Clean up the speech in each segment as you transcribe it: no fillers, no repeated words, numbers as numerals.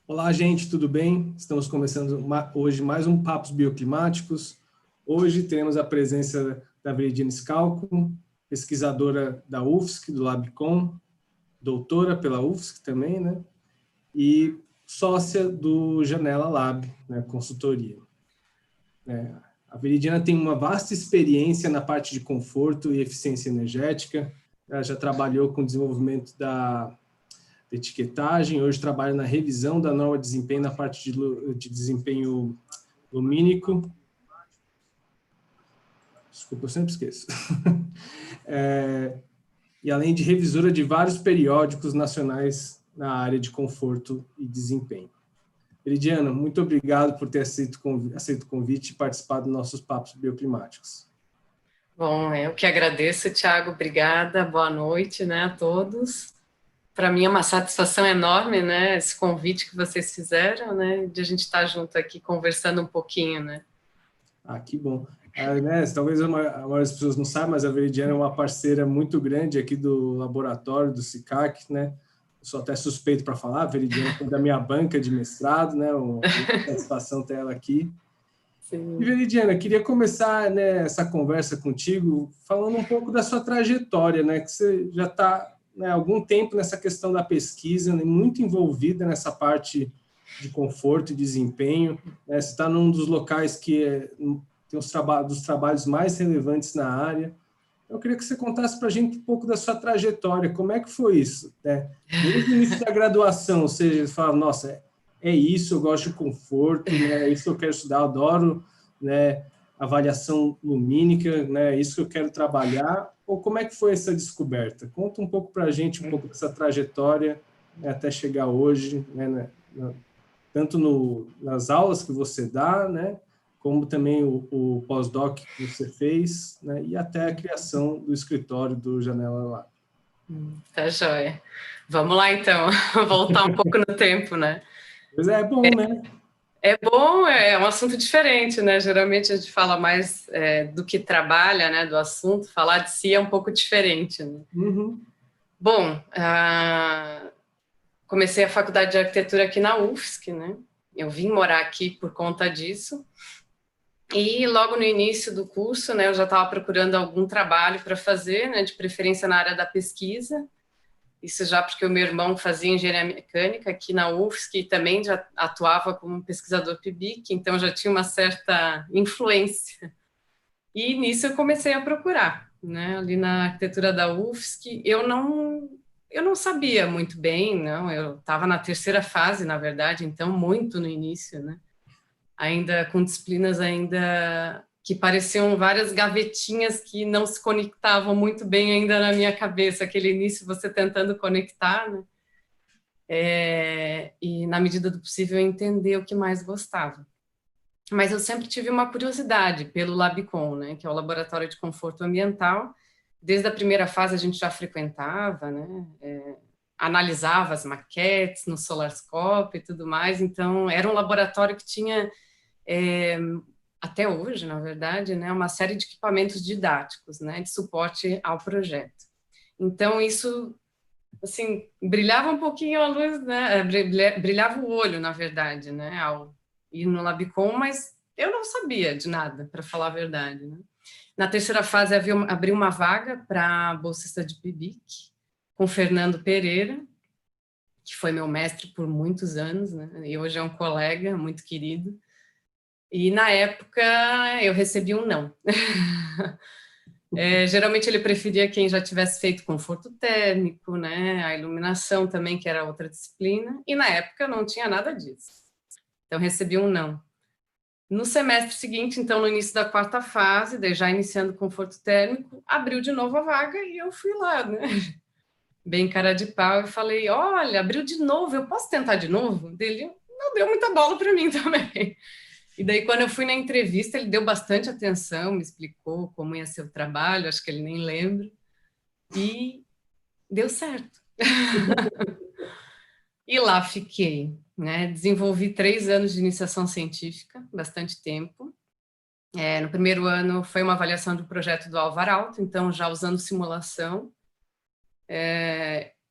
Olá, gente, tudo bem? Estamos começando hoje mais um Papos Bioclimáticos. Hoje teremos a presença da Veridiana Scalco, pesquisadora da UFSC, do LabCom, doutora pela UFSC também, né? E sócia do Janela Lab, né, consultoria. A Veridiana tem uma vasta experiência na parte de conforto e eficiência energética. Ela já trabalhou com o desenvolvimento da etiquetagem, hoje trabalha na revisão da norma de desempenho na parte de desempenho lumínico. Desculpa, eu sempre esqueço. E além de revisora de vários periódicos nacionais na área de conforto e desempenho. Veridiana, muito obrigado por ter aceito o convite e participado dos nossos papos bioclimáticos. Bom, eu que agradeço, Thiago, obrigada, boa noite, né, a todos. Para mim é uma satisfação enorme, né, esse convite que vocês fizeram, né, de a gente estar junto aqui conversando um pouquinho, né. Ah, que bom. Talvez a maioria das pessoas não saiba, mas a Veridiana é uma parceira muito grande aqui do laboratório, do SICAC, né? Eu sou até suspeito para falar, a Veridiana foi da minha banca de mestrado, né? Uma satisfação ter ela aqui. Sim. E, Veridiana, queria começar, né, essa conversa contigo falando um pouco da sua trajetória, né? Que você já está, né, há algum tempo nessa questão da pesquisa, né, muito envolvida nessa parte de conforto e desempenho, né? Você está num dos locais que tem dos trabalhos mais relevantes na área. Eu queria que você contasse para a gente um pouco da sua trajetória, como é que foi isso, né? Desde o início da graduação, ou seja, você fala, nossa, é isso, eu gosto de conforto, né? É isso que eu quero estudar, eu adoro, né, avaliação lumínica, né? É isso que eu quero trabalhar, ou como é que foi essa descoberta? Conta um pouco para a gente, um pouco dessa trajetória, né, até chegar hoje, né, tanto nas aulas que você dá, né, como também o pós-doc que você fez, né, e até a criação do escritório do Janela Lab. Tá joia. Vamos lá, então, voltar um pouco no tempo, né. Mas é bom, né? É bom, é um assunto diferente, né, geralmente a gente fala mais do que trabalha, né, do assunto, falar de si é um pouco diferente, né. Uhum. Bom, comecei a faculdade de arquitetura aqui na UFSC, né? Eu vim morar aqui por conta disso. E logo no início do curso, né, eu já estava procurando algum trabalho para fazer, né, de preferência na área da pesquisa. Isso já porque o meu irmão fazia engenharia mecânica aqui na UFSC e também já atuava como pesquisador PIBIC, então já tinha uma certa influência. E nisso eu comecei a procurar, né, ali na arquitetura da UFSC. Eu não sabia muito bem, não, eu estava na terceira fase, na verdade, então muito no início, né? Ainda com disciplinas ainda que pareciam várias gavetinhas que não se conectavam muito bem ainda na minha cabeça, aquele início você tentando conectar, né? E na medida do possível entender o que mais gostava. Mas eu sempre tive uma curiosidade pelo LabCom, né, que é o Laboratório de Conforto Ambiental. Desde a primeira fase a gente já frequentava, né, analisava as maquetes no SolarScope e tudo mais, então era um laboratório que tinha, até hoje, na verdade, né, uma série de equipamentos didáticos, né, de suporte ao projeto. Então isso, assim, brilhava um pouquinho a luz, né, brilhava o olho, na verdade, né, ao ir no LabCom, mas eu não sabia de nada, para falar a verdade, né. Na terceira fase abriu uma vaga para bolsista de PIBIC, com Fernando Pereira, que foi meu mestre por muitos anos, né, e hoje é um colega muito querido. E na época eu recebi um não. Geralmente ele preferia quem já tivesse feito conforto térmico, né, a iluminação também, que era outra disciplina, e na época não tinha nada disso. Então recebi um não. No semestre seguinte, então no início da quarta fase, daí já iniciando conforto térmico, abriu de novo a vaga e eu fui lá, né, bem cara de pau, e falei, olha, abriu de novo, eu posso tentar de novo? Ele não deu muita bola para mim também. E daí, quando eu fui na entrevista, ele deu bastante atenção, me explicou como ia ser o trabalho, acho que ele nem lembra, e deu certo. E lá fiquei, né? Desenvolvi 3 anos de iniciação científica, bastante tempo. No primeiro ano foi uma avaliação do projeto do Alvar Aalto, então já usando simulação.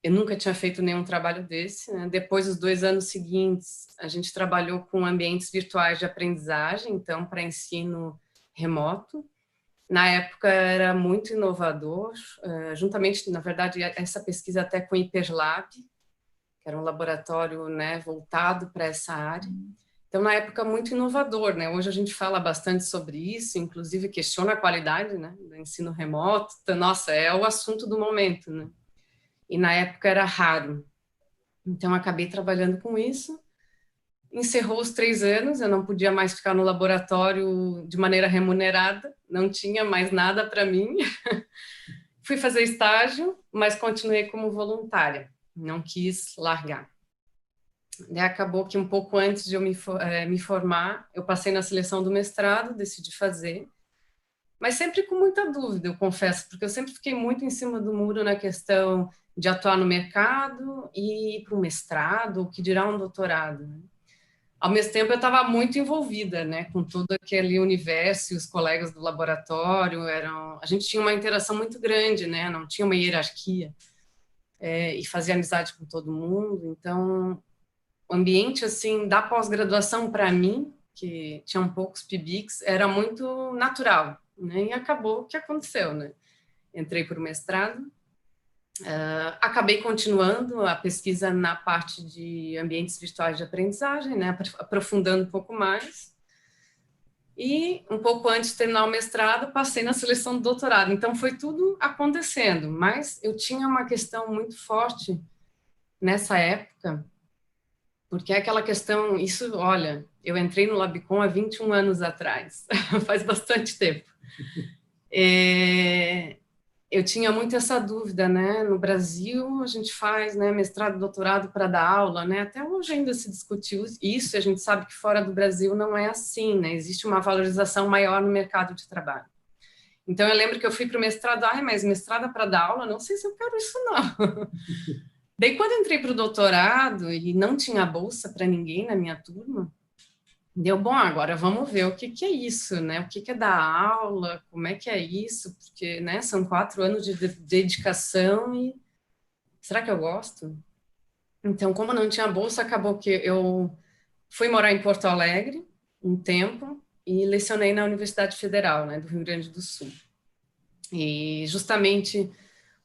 Eu nunca tinha feito nenhum trabalho desse, né? Depois, os 2 anos seguintes, a gente trabalhou com ambientes virtuais de aprendizagem, então, para ensino remoto. Na época, era muito inovador, juntamente, na verdade, essa pesquisa até com o Hiperlab, que era um laboratório, né, voltado para essa área. Então, na época, muito inovador, né? Hoje a gente fala bastante sobre isso, inclusive questiona a qualidade, né, do ensino remoto. Então, nossa, é o assunto do momento, né? E na época era raro. Então, acabei trabalhando com isso. Encerrou os 3 anos, eu não podia mais ficar no laboratório de maneira remunerada, não tinha mais nada para mim. Fui fazer estágio, mas continuei como voluntária, não quis largar. Daí acabou que um pouco antes de eu me formar, eu passei na seleção do mestrado, decidi fazer, mas sempre com muita dúvida, eu confesso, porque eu sempre fiquei muito em cima do muro na questão de atuar no mercado e ir para um mestrado, o que dirá um doutorado, né? Ao mesmo tempo, eu estava muito envolvida, né, com todo aquele universo, e os colegas do laboratório a gente tinha uma interação muito grande, né, não tinha uma hierarquia, e fazia amizade com todo mundo. Então, o ambiente assim da pós-graduação para mim, que tinham poucos PIBICs, era muito natural, né, e acabou o que aconteceu, né. Entrei para o mestrado. Acabei continuando a pesquisa na parte de ambientes virtuais de aprendizagem, né, aprofundando um pouco mais. E um pouco antes de terminar o mestrado, passei na seleção do doutorado. Então, foi tudo acontecendo. Mas eu tinha uma questão muito forte nessa época, porque é aquela questão, isso, olha, eu entrei no Labicon há 21 anos atrás, faz bastante tempo. Eu tinha muito essa dúvida, né? No Brasil, a gente faz, né, mestrado, doutorado para dar aula, né? Até hoje ainda se discutiu isso, e a gente sabe que fora do Brasil não é assim, né? Existe uma valorização maior no mercado de trabalho. Então, eu lembro que eu fui para o mestrado, mas mestrado para dar aula, não sei se eu quero isso, não. Daí, quando eu entrei para o doutorado, e não tinha bolsa para ninguém na minha turma, deu bom, agora vamos ver o que é isso, né? O que é dar aula, como é que é isso, porque, né, são 4 anos de dedicação e será que eu gosto? Então, como não tinha bolsa, acabou que eu fui morar em Porto Alegre um tempo e lecionei na Universidade Federal, né, do Rio Grande do Sul. E justamente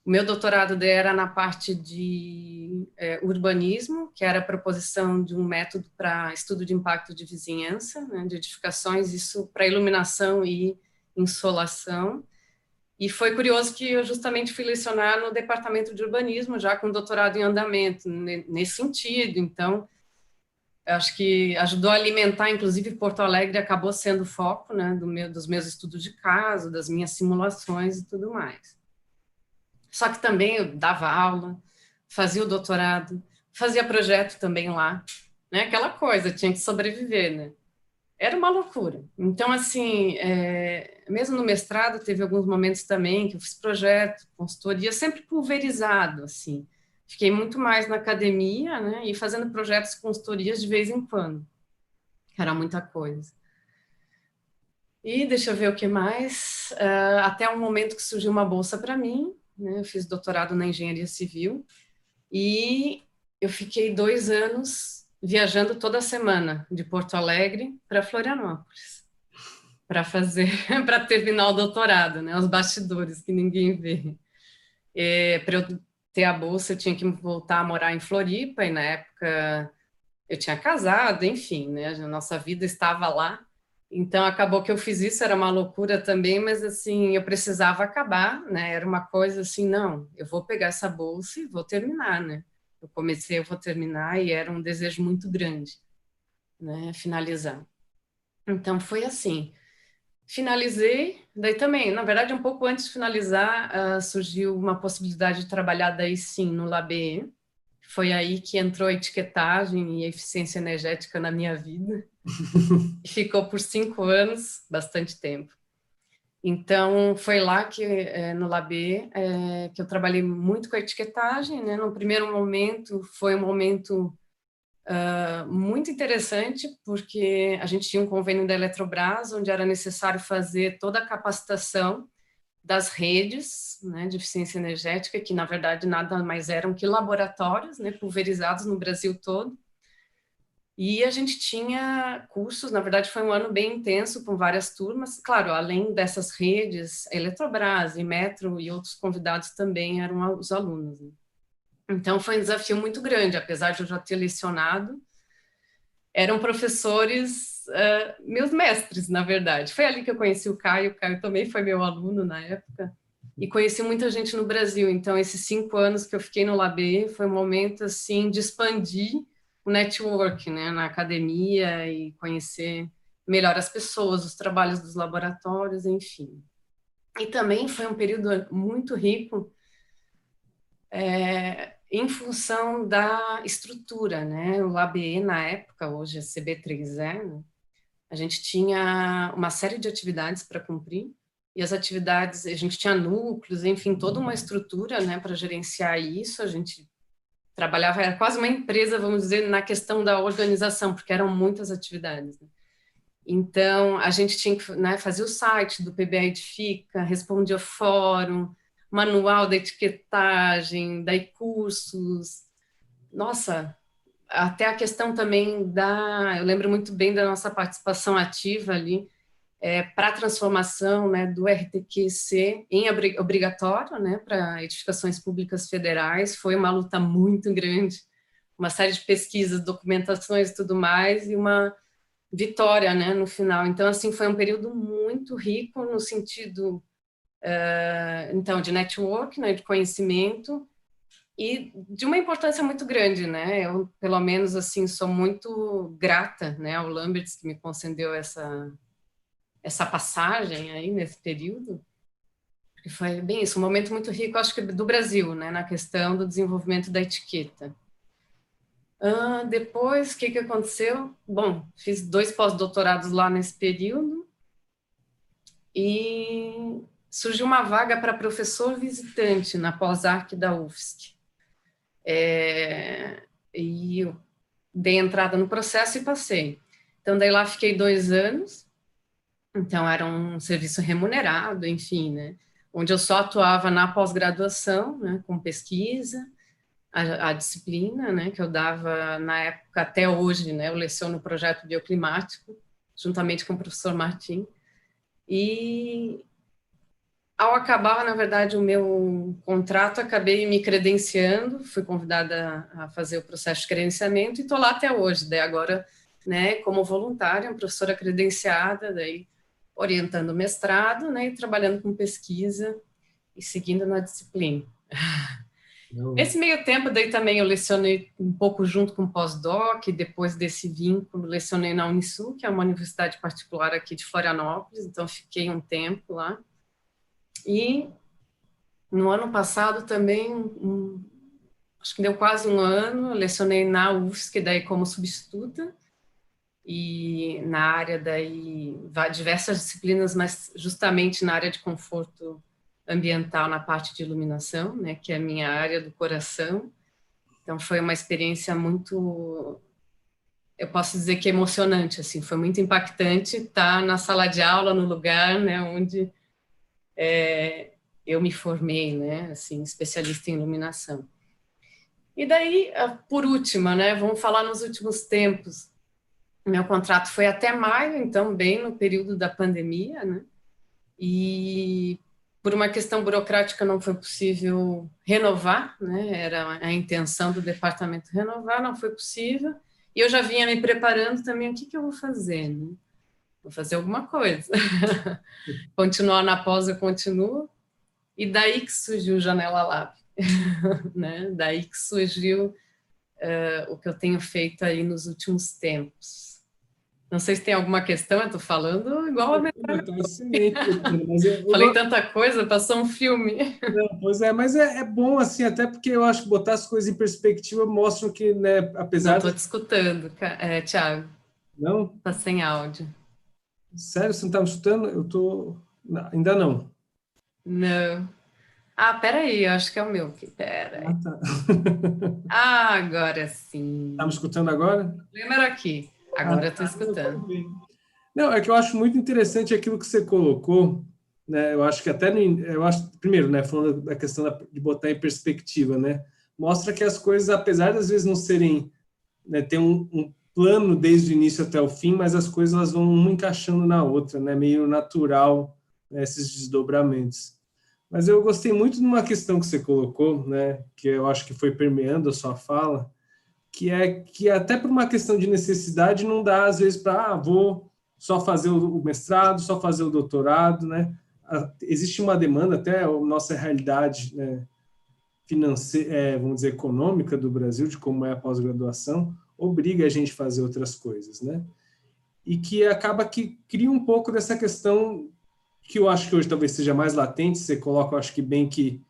o meu doutorado era na parte de urbanismo, que era a proposição de um método para estudo de impacto de vizinhança, né, de edificações, isso para iluminação e insolação. E foi curioso que eu justamente fui lecionar no departamento de urbanismo, já com doutorado em andamento, nesse sentido. Então, acho que ajudou a alimentar, inclusive Porto Alegre acabou sendo o foco, né, dos meus estudos de caso, das minhas simulações e tudo mais. Só que também eu dava aula, fazia o doutorado, fazia projeto também lá, né? Aquela coisa, tinha que sobreviver, né? Era uma loucura. Então, assim, mesmo no mestrado, teve alguns momentos também que eu fiz projeto, consultoria, sempre pulverizado, assim. Fiquei muito mais na academia, né? E fazendo projetos, consultorias de vez em quando. Era muita coisa. E deixa eu ver o que mais. Até um momento que surgiu uma bolsa para mim, né? Eu fiz doutorado na engenharia civil e eu fiquei 2 anos viajando toda semana de Porto Alegre para Florianópolis para fazer, para terminar o doutorado, né? Os bastidores que ninguém vê. Para eu ter a bolsa, eu tinha que voltar a morar em Floripa e na época eu tinha casado, enfim, né? A nossa vida estava lá. Então, acabou que eu fiz isso, era uma loucura também, mas, assim, eu precisava acabar, né? Era uma coisa assim, não, eu vou pegar essa bolsa e vou terminar, né? Eu comecei, eu vou terminar, e era um desejo muito grande, né? Finalizar. Então, foi assim. Finalizei, daí também, na verdade, um pouco antes de finalizar, surgiu uma possibilidade de trabalhar daí sim no Labé. Foi aí que entrou a etiquetagem e a eficiência energética na minha vida. E ficou por 5 anos, bastante tempo. Então, foi lá que, no Labé, que eu trabalhei muito com a etiquetagem, né? No primeiro momento, foi um momento muito interessante, porque a gente tinha um convênio da Eletrobras, onde era necessário fazer toda a capacitação das redes, né, de eficiência energética, que na verdade nada mais eram que laboratórios, né, pulverizados no Brasil todo. E a gente tinha cursos, na verdade foi um ano bem intenso, com várias turmas. Claro, além dessas redes, a Eletrobras, Inmetro e outros convidados também eram os alunos, né? Então foi um desafio muito grande, apesar de eu já ter lecionado. Eram professores, meus mestres, na verdade. Foi ali que eu conheci o Caio também foi meu aluno na época, e conheci muita gente no Brasil. Então, esses 5 anos que eu fiquei no LabE foi um momento, assim, de expandir o network, né, na academia e conhecer melhor as pessoas, os trabalhos dos laboratórios, enfim. E também foi um período muito rico, em função da estrutura, né? O LabE, na época, hoje é CB3E, né? A gente tinha uma série de atividades para cumprir, e as atividades, a gente tinha núcleos, enfim, toda uma estrutura, né, para gerenciar isso. A gente trabalhava, era quase uma empresa, vamos dizer, na questão da organização, porque eram muitas atividades, né? Então, a gente tinha que, né, fazer o site do PBA Edifica, respondia fórum, manual da etiquetagem, daí cursos. Nossa, até a questão também eu lembro muito bem da nossa participação ativa ali, para a transformação, né, do RTQC em obrigatório, né, para edificações públicas federais. Foi uma luta muito grande, uma série de pesquisas, documentações e tudo mais, e uma vitória, né, no final. Então, assim, foi um período muito rico no sentido, então, de network, né, de conhecimento, e de uma importância muito grande, né? Eu, pelo menos, assim, sou muito grata, né, ao Lamberts, que me concedeu essa passagem aí nesse período, porque foi bem isso, um momento muito rico, acho que do Brasil, né, na questão do desenvolvimento da etiqueta. Depois, o que aconteceu? Bom, fiz 2 pós-doutorados lá nesse período e surgiu uma vaga para professor visitante na pós-arc da UFSC. E eu dei entrada no processo e passei. Então, daí lá fiquei 2 anos, então era um serviço remunerado, enfim, né, onde eu só atuava na pós-graduação, né, com pesquisa, a disciplina, né, que eu dava na época até hoje, né, eu leciono o projeto bioclimático, juntamente com o professor Martim, e ao acabar, na verdade, o meu contrato, acabei me credenciando, fui convidada a fazer o processo de credenciamento e estou lá até hoje, daí agora, né, como voluntária, professora credenciada, daí orientando o mestrado, né, e trabalhando com pesquisa e seguindo na disciplina. Nesse meio tempo, daí também eu lecionei um pouco junto com o pós-doc, depois desse vínculo, lecionei na Unisul, que é uma universidade particular aqui de Florianópolis, então fiquei um tempo lá. E no ano passado também, acho que deu quase um ano, eu lecionei na UFSC, daí como substituta, e na área daí, diversas disciplinas, mas justamente na área de conforto ambiental, na parte de iluminação, né, que é a minha área do coração. Então foi uma experiência muito, eu posso dizer que emocionante, assim, foi muito impactante estar na sala de aula, no lugar, né, onde eu me formei, né, assim, especialista em iluminação. E daí, por último, né, vamos falar nos últimos tempos. Meu contrato foi até maio, então bem no período da pandemia, né, e por uma questão burocrática não foi possível renovar, né, era a intenção do departamento renovar, não foi possível, e eu já vinha me preparando também, o que eu vou fazer, né? Vou fazer alguma coisa. Continuar na pós, eu continuo, e daí que surgiu o Janela Lab, né? Daí que surgiu o que eu tenho feito aí nos últimos tempos. Não sei se tem alguma questão, eu estou falando igual a metade. Falei tanta coisa, passou um filme. Não, pois é, mas é bom assim, até porque eu acho que botar as coisas em perspectiva mostra que, né, apesar... Não, estou te escutando, Thiago. Não? Está sem áudio. Sério, você não está me escutando? Eu tô... Não, ainda não. Não. Peraí, eu acho que é o meu. Peraí. Tá. Agora sim. Está me escutando agora? O problema era aqui. Agora eu estou escutando. Não, é que eu acho muito interessante aquilo que você colocou, né, eu acho que até, eu acho, primeiro, né, falando da questão de botar em perspectiva, né, mostra que as coisas, apesar de às vezes não serem, né, ter um plano desde o início até o fim, mas as coisas elas vão uma encaixando na outra, né, meio natural, né, esses desdobramentos. Mas eu gostei muito de uma questão que você colocou, né, que eu acho que foi permeando a sua fala, que é que até por uma questão de necessidade não dá às vezes para vou só fazer o mestrado, só fazer o doutorado, né? Existe uma demanda até a nossa realidade, né, financeira, vamos dizer econômica do Brasil, de como é a pós-graduação, obriga a gente a fazer outras coisas, né? E que acaba que cria um pouco dessa questão que eu acho que hoje talvez seja mais latente. Você coloca, eu acho que bem que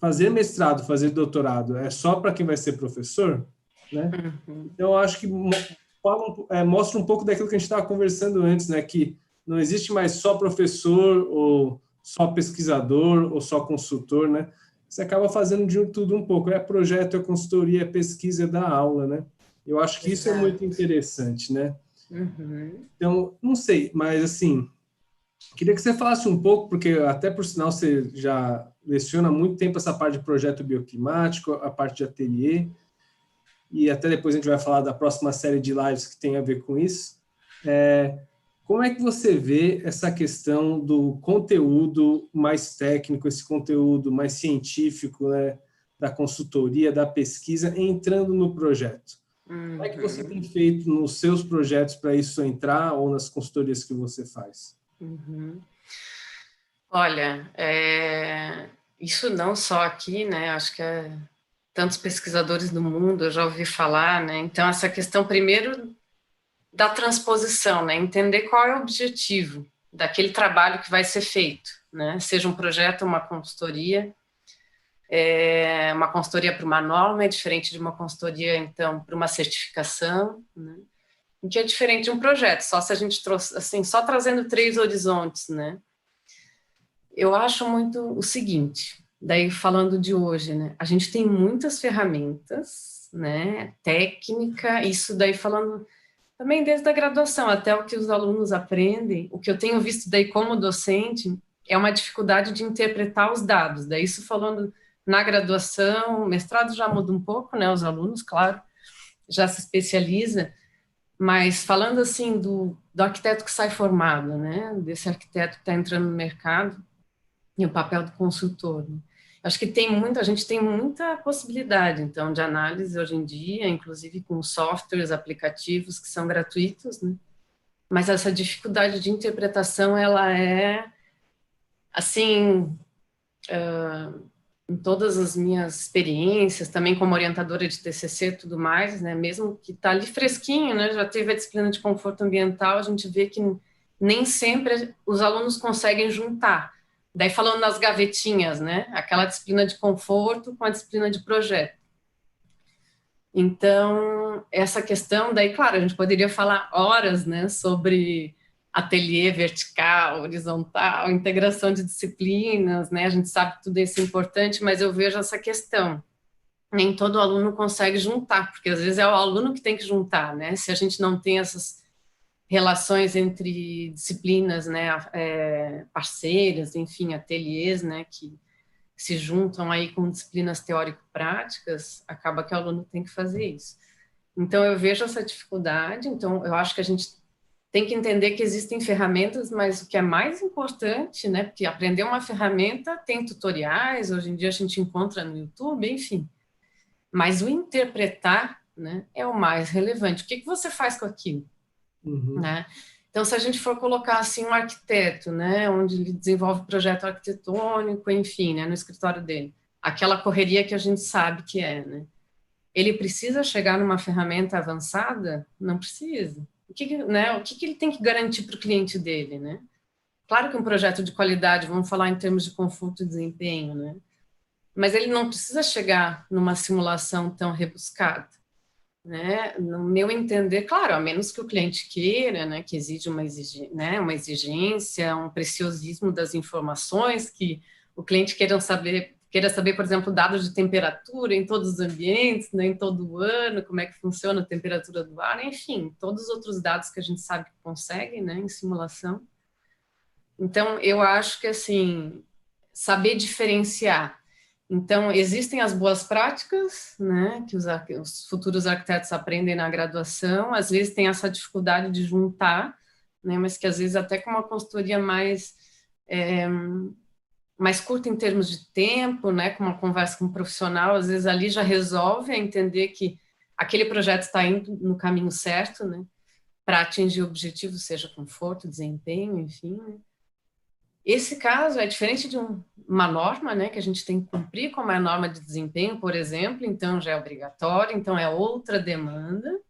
fazer mestrado, fazer doutorado é só para quem vai ser professor, né? Então, eu acho que mostra um pouco daquilo que a gente estava conversando antes, né? Que não existe mais só professor, ou só pesquisador, ou só consultor, né? Você acaba fazendo de tudo um pouco. É projeto, é consultoria, é pesquisa, é dar aula, né? Eu acho que isso é muito interessante, né? Então, não sei, mas assim, queria que você falasse um pouco, porque até por sinal você já leciona há muito tempo essa parte de projeto bioclimático, a parte de ateliê, e até depois a gente vai falar da próxima série de lives que tem a ver com isso. Como é que você vê essa questão do conteúdo mais técnico, esse conteúdo mais científico, né, da consultoria, da pesquisa, entrando no projeto? Como é que você tem feito nos seus projetos para isso entrar, ou nas consultorias que você faz? Olha, isso não só aqui, né? Acho que tantos pesquisadores do mundo eu já ouvi falar, né? Então, essa questão, primeiro, da transposição, né? Entender qual é o objetivo daquele trabalho que vai ser feito, né? Seja um projeto, uma consultoria para uma norma é diferente de uma consultoria, então, para uma certificação, né? Que é diferente de um projeto, só se a gente trouxe, assim, só trazendo 3 horizontes, né? Eu acho muito o seguinte, daí falando de hoje, né? A gente tem muitas ferramentas, né? Técnica, isso daí falando também desde a graduação, até o que os alunos aprendem, o que eu tenho visto daí como docente é uma dificuldade de interpretar os dados. Daí isso falando na graduação, mestrado já muda um pouco, né? Os alunos, claro, já se especializa, mas falando assim do arquiteto que sai formado, né? Desse arquiteto que está entrando no mercado, e o papel do consultor, né? Acho que a gente tem muita possibilidade, então, de análise hoje em dia, inclusive com softwares, aplicativos que são gratuitos, né? Mas essa dificuldade de interpretação, ela é, assim, em todas as minhas experiências, também como orientadora de TCC e tudo mais, né? Mesmo que está ali fresquinho, né? Já teve a disciplina de conforto ambiental, a gente vê que nem sempre os alunos conseguem juntar. Daí falando nas gavetinhas, né? Aquela disciplina de conforto com a disciplina de projeto. Então, essa questão, daí, claro, a gente poderia falar horas, né, sobre ateliê vertical, horizontal, integração de disciplinas, né? A gente sabe que tudo isso é importante, mas eu vejo essa questão. Nem todo aluno consegue juntar, porque às vezes é o aluno que tem que juntar, né? Se a gente não tem essas relações entre disciplinas, né, parceiras, enfim, ateliês, né, que se juntam aí com disciplinas teórico-práticas, acaba que o aluno tem que fazer isso. Então, eu vejo essa dificuldade, então, eu acho que a gente tem que entender que existem ferramentas, mas o que é mais importante, né, porque aprender uma ferramenta tem tutoriais, hoje em dia a gente encontra no YouTube, enfim, mas o interpretar, né, é o mais relevante. O que você faz com aquilo? Né? Então, se a gente for colocar assim um arquiteto, né, onde ele desenvolve projeto arquitetônico, enfim, né, no escritório dele, aquela correria que a gente sabe que é, né? Ele precisa chegar numa ferramenta avançada? Não precisa. O que ele tem que garantir para o cliente dele, né? Claro que um projeto de qualidade, vamos falar em termos de conforto e desempenho, né? Mas ele não precisa chegar numa simulação tão rebuscada, né? No meu entender, claro, a menos que o cliente queira, né, que exige uma exigência, um preciosismo das informações, que o cliente queira saber, por exemplo, dados de temperatura em todos os ambientes, né, em todo o ano, como é que funciona a temperatura do ar, enfim, todos os outros dados que a gente sabe que consegue, né, em simulação. Então, eu acho que, assim, saber diferenciar. Então, existem as boas práticas, né, que os futuros arquitetos aprendem na graduação, às vezes tem essa dificuldade de juntar, né, mas que às vezes até com uma consultoria mais curta em termos de tempo, né, com uma conversa com um profissional, às vezes ali já resolve a entender que aquele projeto está indo no caminho certo, né, para atingir o objetivo, seja conforto, desempenho, enfim, né. Esse caso é diferente de uma norma, né, que a gente tem que cumprir, como é a norma de desempenho, por exemplo, então já é obrigatório, então é outra demanda,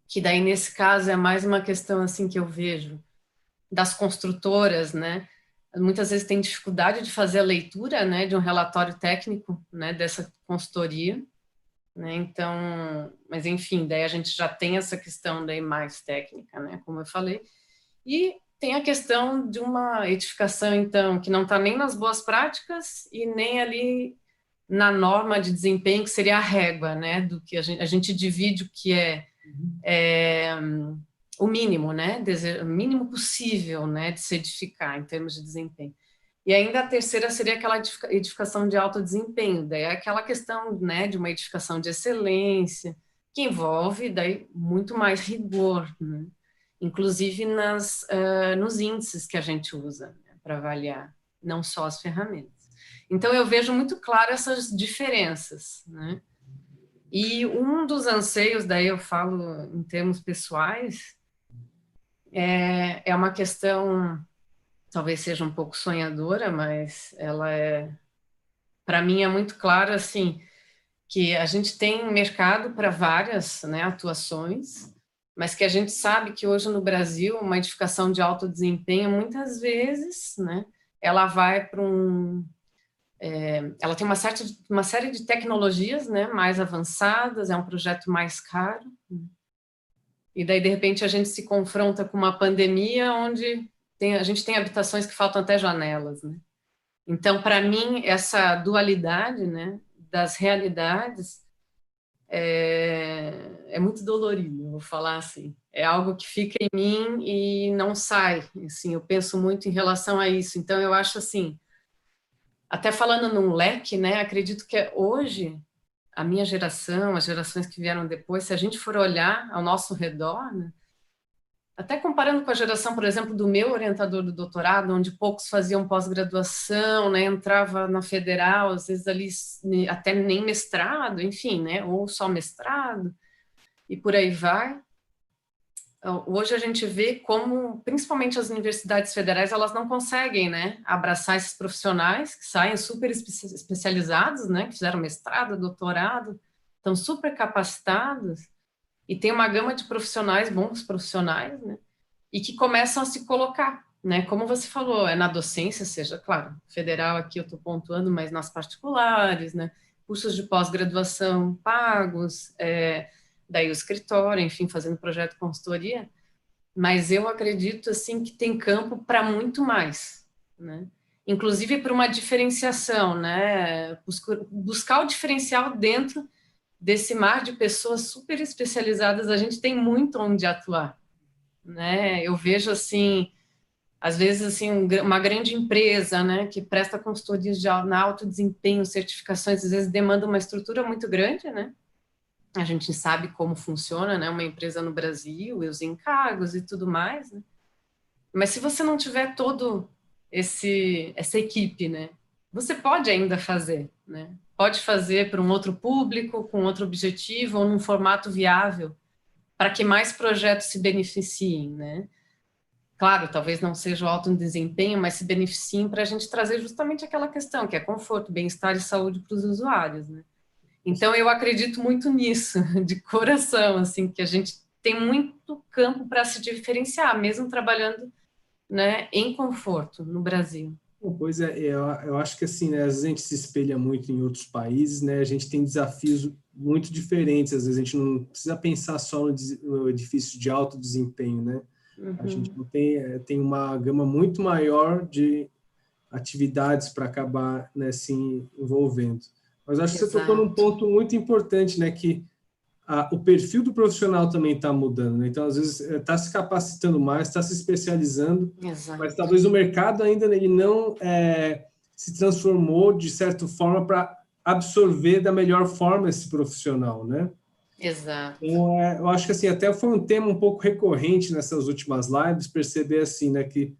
que daí nesse caso é mais uma questão assim que eu vejo das construtoras, né, muitas vezes tem dificuldade de fazer a leitura, né, de um relatório técnico, né, dessa consultoria, né, então, mas enfim, daí a gente já tem essa questão daí mais técnica, né, como eu falei, e tem a questão de uma edificação, então, que não está nem nas boas práticas e nem ali na norma de desempenho, que seria a régua, né, do que a gente divide o que é o mínimo, né, o mínimo possível, né, de se edificar em termos de desempenho. E ainda a terceira seria aquela edificação de alto desempenho, daí é aquela questão, né, de uma edificação de excelência, que envolve daí muito mais rigor, né? Inclusive nos índices que a gente usa, né, para avaliar, não só as ferramentas. Então, eu vejo muito claro essas diferenças, né? E um dos anseios, daí eu falo em termos pessoais, é uma questão, talvez seja um pouco sonhadora, mas ela para mim é muito claro, assim, que a gente tem mercado para várias, né, atuações, mas que a gente sabe que hoje no Brasil uma edificação de alto desempenho, muitas vezes, né, ela vai para ela tem uma série de tecnologias, né, mais avançadas, é um projeto mais caro, e daí de repente a gente se confronta com uma pandemia onde a gente tem habitações que faltam até janelas, né? Então, para mim, essa dualidade, né, das realidades é muito dolorido, vou falar assim. É algo que fica em mim e não sai. Assim, eu penso muito em relação a isso. Então, eu acho assim, até falando num leque, né, acredito que hoje, a minha geração, as gerações que vieram depois, se a gente for olhar ao nosso redor, né, até comparando com a geração, por exemplo, do meu orientador do doutorado, onde poucos faziam pós-graduação, né, entrava na federal, às vezes ali até nem mestrado, enfim, né, ou só mestrado, e por aí vai. Hoje a gente vê como, principalmente as universidades federais, elas não conseguem, né, abraçar esses profissionais que saem super especializados, né, que fizeram mestrado, doutorado, estão super capacitados, e tem uma gama de profissionais, bons profissionais, né, e que começam a se colocar, né, como você falou, na docência, seja, claro, federal aqui eu estou pontuando, mas nas particulares, né, cursos de pós-graduação pagos, daí o escritório, enfim, fazendo projeto de consultoria, mas eu acredito, assim, que tem campo para muito mais, né, inclusive para uma diferenciação, né, buscar o diferencial dentro desse mar de pessoas super especializadas, a gente tem muito onde atuar, né? Eu vejo assim, às vezes assim, uma grande empresa, né, que presta consultorias na alto desempenho, certificações, às vezes demanda uma estrutura muito grande, né? A gente sabe como funciona, né, uma empresa no Brasil, e os encargos e tudo mais, né? Mas se você não tiver todo essa equipe, né, você pode ainda fazer, né? Pode fazer para um outro público, com outro objetivo, ou num formato viável, para que mais projetos se beneficiem, né? Claro, talvez não seja o alto desempenho, mas se beneficiem para a gente trazer justamente aquela questão, que é conforto, bem-estar e saúde para os usuários, né? Então, eu acredito muito nisso, de coração, assim, que a gente tem muito campo para se diferenciar, mesmo trabalhando, né, em conforto no Brasil. Pois é, eu acho que assim, né, às vezes a gente se espelha muito em outros países, né, a gente tem desafios muito diferentes, às vezes a gente não precisa pensar só no edifício de alto desempenho, né, a gente não tem uma gama muito maior de atividades para acabar, né, se envolvendo. Mas acho que você tocou num ponto muito importante, né, que o perfil do profissional também está mudando, né? Então, às vezes, está se capacitando mais, está se especializando, Exato. mas talvez o mercado ainda ele não se transformou, de certa forma, para absorver da melhor forma esse profissional, né? Exato. Então, eu acho que assim, até foi um tema um pouco recorrente nessas últimas lives, perceber assim, né, que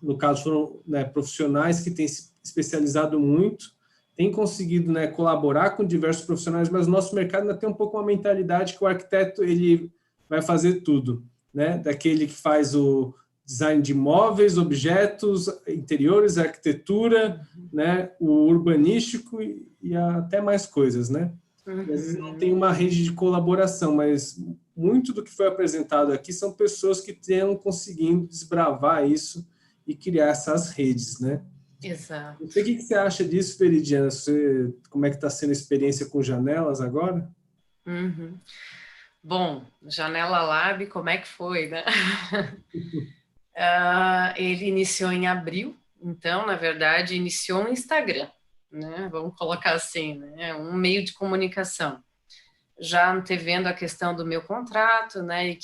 no caso foram, né, profissionais que têm se especializado muito, têm conseguido, né, colaborar com diversos profissionais, mas o nosso mercado ainda tem um pouco uma mentalidade que o arquiteto ele vai fazer tudo, né, daquele que faz o design de móveis, objetos, interiores, arquitetura, né, o urbanístico e até mais coisas, né? Às vezes não tem uma rede de colaboração, mas muito do que foi apresentado aqui são pessoas que estão conseguindo desbravar isso e criar essas redes, né? Exato. Não sei o que você acha disso, Veridiana. Como é que está sendo a experiência com janelas agora? Bom, Janela Lab, como é que foi, né? Ele iniciou em abril, então, na verdade, iniciou no Instagram, né? Vamos colocar assim, né? Um meio de comunicação. Já antevendo a questão do meu contrato, né?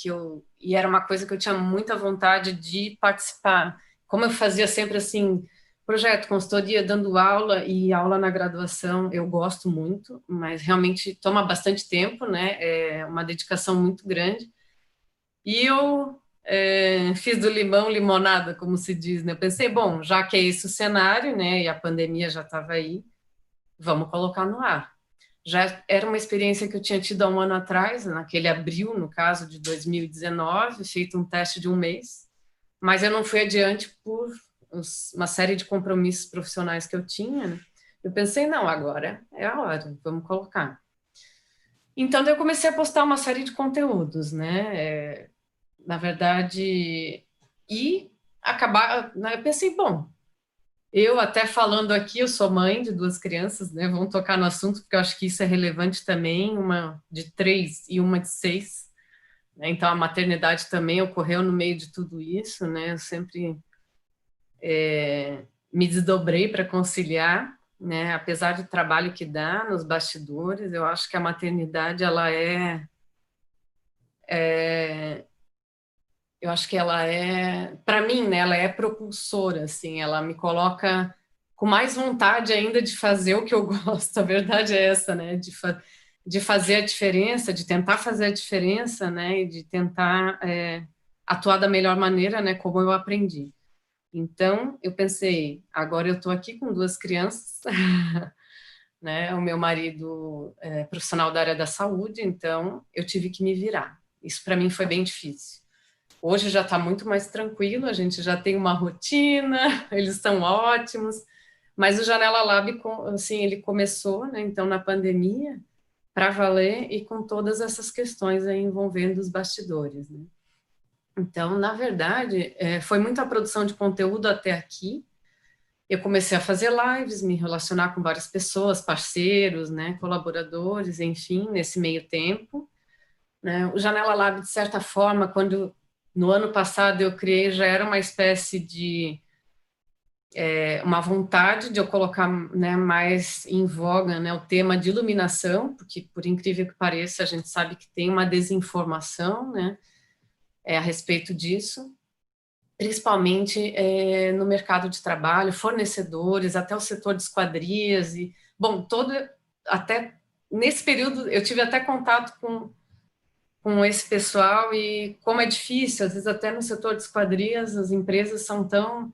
E era uma coisa que eu tinha muita vontade de participar. Como eu fazia sempre assim, projeto, consultoria, dando aula e aula na graduação, eu gosto muito, mas realmente toma bastante tempo, né? É uma dedicação muito grande. E eu fiz do limão limonada, como se diz, né? Eu pensei, bom, já que é esse o cenário, né? E a pandemia já estava aí, vamos colocar no ar. Já era uma experiência que eu tinha tido há um ano atrás, naquele abril, no caso de 2019, feito um teste de um mês, mas eu não fui adiante por uma série de compromissos profissionais que eu tinha, né? Eu pensei, não, agora é a hora, vamos colocar. Então, eu comecei a postar uma série de conteúdos, né? Na verdade, e acabar, né? Eu pensei, bom, eu até falando aqui, eu sou mãe de 2 crianças, né? Vamos tocar no assunto, porque eu acho que isso é relevante também, uma de 3 e uma de 6, né? Então, a maternidade também ocorreu no meio de tudo isso, né? Eu sempre me desdobrei para conciliar, né? Apesar do trabalho que dá nos bastidores, eu acho que a maternidade, eu acho que ela para mim, né, ela é propulsora, assim, ela me coloca com mais vontade ainda de fazer o que eu gosto, a verdade é essa, né, de fazer a diferença, de tentar fazer a diferença, né, e de tentar atuar da melhor maneira, né, como eu aprendi. Então, eu pensei, agora eu estou aqui com 2 crianças, né, o meu marido é profissional da área da saúde, então eu tive que me virar. Isso para mim foi bem difícil. Hoje já está muito mais tranquilo, a gente já tem uma rotina, eles são ótimos, mas o Janela Lab, assim, ele começou, né, então, na pandemia, para valer e com todas essas questões aí envolvendo os bastidores, né? Então, na verdade, foi muita produção de conteúdo até aqui. Eu comecei a fazer lives, me relacionar com várias pessoas, parceiros, né, colaboradores, enfim, nesse meio tempo, né? O Janela Lab, de certa forma, quando no ano passado eu criei, já era uma espécie de uma vontade de eu colocar, né, mais em voga, né, o tema de iluminação, porque, por incrível que pareça, a gente sabe que tem uma desinformação, né, a respeito disso, principalmente no mercado de trabalho, fornecedores, até o setor de esquadrias, e, bom, até nesse período eu tive até contato com esse pessoal e como é difícil, às vezes até no setor de esquadrias as empresas são tão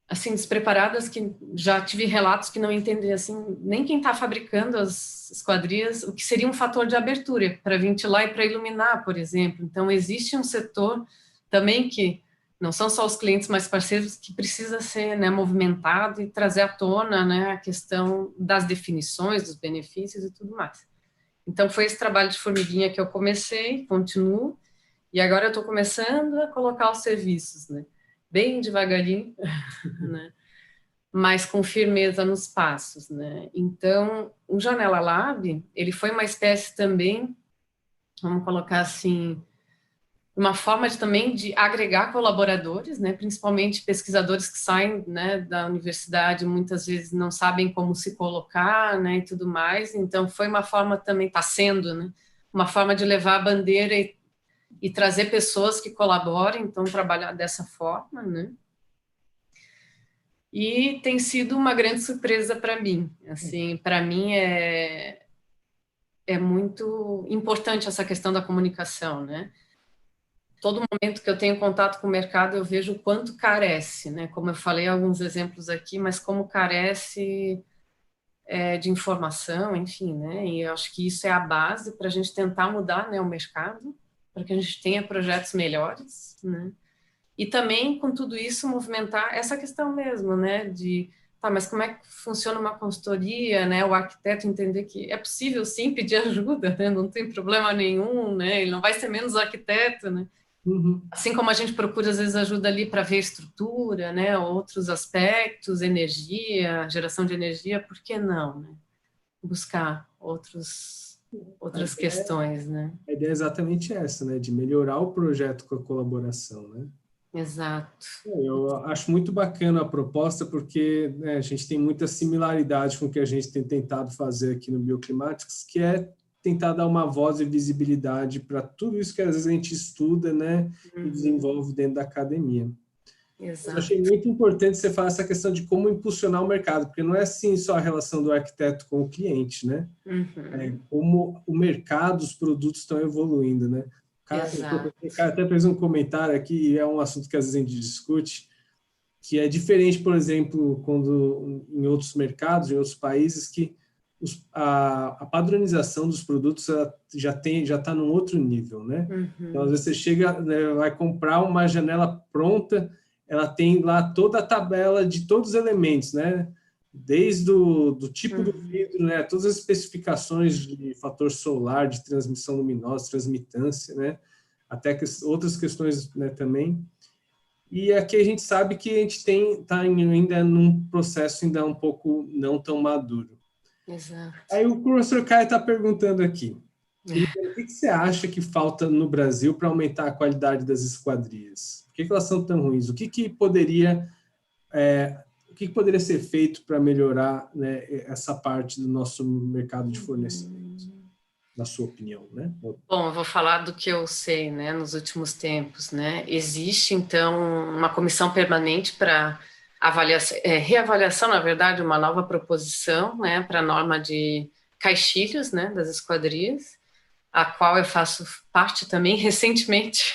assim despreparadas que já tive relatos que não entendem assim nem quem está fabricando as esquadrias o que seria um fator de abertura para ventilar e para iluminar, por exemplo. Então existe um setor também que não são só os clientes, mas parceiros que precisa ser, né, movimentado e trazer à tona, né, a questão das definições, dos benefícios e tudo mais. Então, foi esse trabalho de formiguinha que eu comecei, continuo, e agora eu estou começando a colocar os serviços, né? Bem devagarinho, né? Mas com firmeza nos passos, né? Então, o Janela Lab, ele foi uma espécie também, vamos colocar assim, uma forma também de agregar colaboradores, né, principalmente pesquisadores que saem, né, da universidade, muitas vezes não sabem como se colocar, né, e tudo mais. Então, foi uma forma também, está sendo, né, uma forma de levar a bandeira e trazer pessoas que colaborem, então trabalhar dessa forma, né. E tem sido uma grande surpresa para mim. Assim, para mim é muito importante essa questão da comunicação, né? Todo momento que eu tenho contato com o mercado, eu vejo o quanto carece, né? Como eu falei alguns exemplos aqui, mas como carece de informação, enfim, né? E eu acho que isso é a base para a gente tentar mudar, né, o mercado, para que a gente tenha projetos melhores, né? E também, com tudo isso, movimentar essa questão mesmo, né, de, tá, mas como é que funciona uma consultoria, né, o arquiteto entender que é possível, sim, pedir ajuda, né, não tem problema nenhum, né, ele não vai ser menos arquiteto, né, Uhum. assim como a gente procura, às vezes, ajuda ali para ver estrutura, né, outros aspectos, energia, geração de energia, por que não, né, buscar A outras ideia, questões, né. a ideia é exatamente essa, né? De melhorar o projeto com a colaboração, né? Exato. Eu acho muito bacana a proposta porque, né, a gente tem muita similaridade com o que a gente tem tentado fazer aqui no Bioclimatics, que é tentar dar uma voz e visibilidade para tudo isso que às vezes a gente estuda, né, e desenvolve dentro da academia. Eu Exato. achei muito importante você falar essa questão de como impulsionar o mercado, porque não é assim só a relação do arquiteto com o cliente, né? Uhum. Como o mercado, os produtos estão evoluindo, né? O Exato. cara até fez um comentário aqui, e é um assunto que às vezes a gente discute, que é diferente, por exemplo, quando em outros mercados, em outros países, que a padronização dos produtos já está num outro nível, né? Então, às Uhum. vezes você chega, né, vai comprar uma janela pronta, ela tem lá toda a tabela de todos os elementos, né? Desde do tipo do Uhum. vidro, né? Todas as especificações de fator solar, de transmissão luminosa, transmitância, né? Até que outras questões, né, também. E aqui a gente sabe que a gente está ainda num processo ainda um pouco não tão maduro. Exato. Aí o professor Caio está perguntando aqui, o que você acha que falta no Brasil para aumentar a qualidade das esquadrias? Por que elas são tão ruins? O que poderia ser feito para melhorar, né, essa parte do nosso mercado de fornecimento, na sua opinião, né? Bom, eu vou falar do que eu sei, né, nos últimos tempos, né? Existe, então, uma comissão permanente para avaliação, reavaliação, na verdade, uma nova proposição, né, para a norma de caixilhos, né, das esquadrias, a qual eu faço parte também recentemente,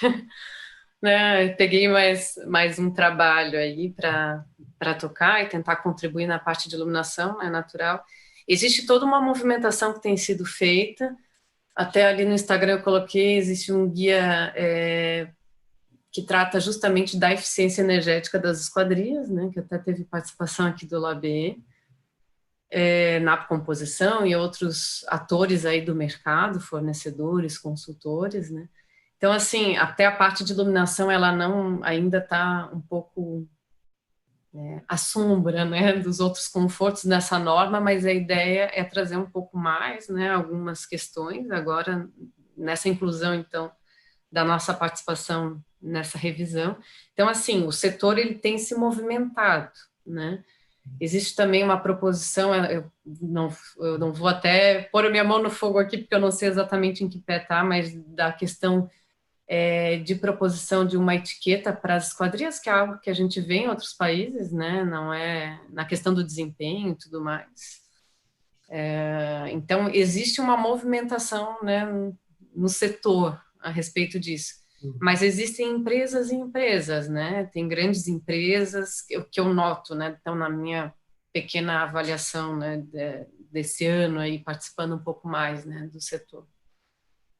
né? Eu peguei mais um trabalho aí para tocar e tentar contribuir na parte de iluminação, né, natural. Existe toda uma movimentação que tem sido feita. Até ali no Instagram eu coloquei, existe um guia que trata justamente da eficiência energética das esquadrias, né, que até teve participação aqui do LABE, na composição e outros atores aí do mercado, fornecedores, consultores, né. Então, assim, até a parte de iluminação, ela não ainda está um pouco à sombra, né, dos outros confortos nessa norma, mas a ideia é trazer um pouco mais, né, algumas questões agora nessa inclusão, então, da nossa participação nessa revisão. Então, assim, o setor ele tem se movimentado, né? Existe também uma proposição, eu não vou até pôr a minha mão no fogo aqui, porque eu não sei exatamente em que pé está, mas da questão de proposição de uma etiqueta para as esquadrias, que é algo que a gente vê em outros países, né? Não é na questão do desempenho e tudo mais. Então, existe uma movimentação, né, no setor a respeito disso. Mas existem empresas e empresas, né? Tem grandes empresas que eu noto, né? Então, na minha pequena avaliação, né, desse ano aí, participando um pouco mais, né, do setor.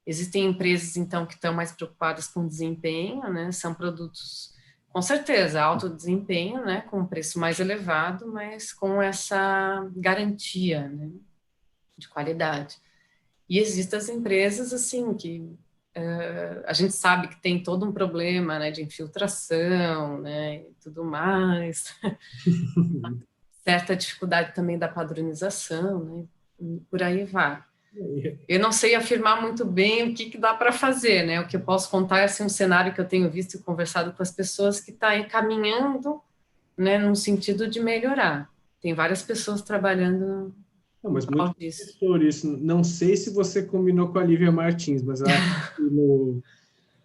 Existem empresas, então, que estão mais preocupadas com desempenho, né? São produtos, com certeza, alto desempenho, né? Com um preço mais elevado, mas com essa garantia, né, de qualidade. E existem as empresas, assim, que a gente sabe que tem todo um problema, né, de infiltração, né, e tudo mais. Certa dificuldade também da padronização, né? E por aí vai. Eu não sei afirmar muito bem o que dá para fazer, né? O que eu posso contar é assim, um cenário que eu tenho visto e conversado com as pessoas que está encaminhando, né, no sentido de melhorar. Tem várias pessoas trabalhando Não, em mas muito prol disso. promissor isso. Não sei se você combinou com a Lívia Martins, mas ela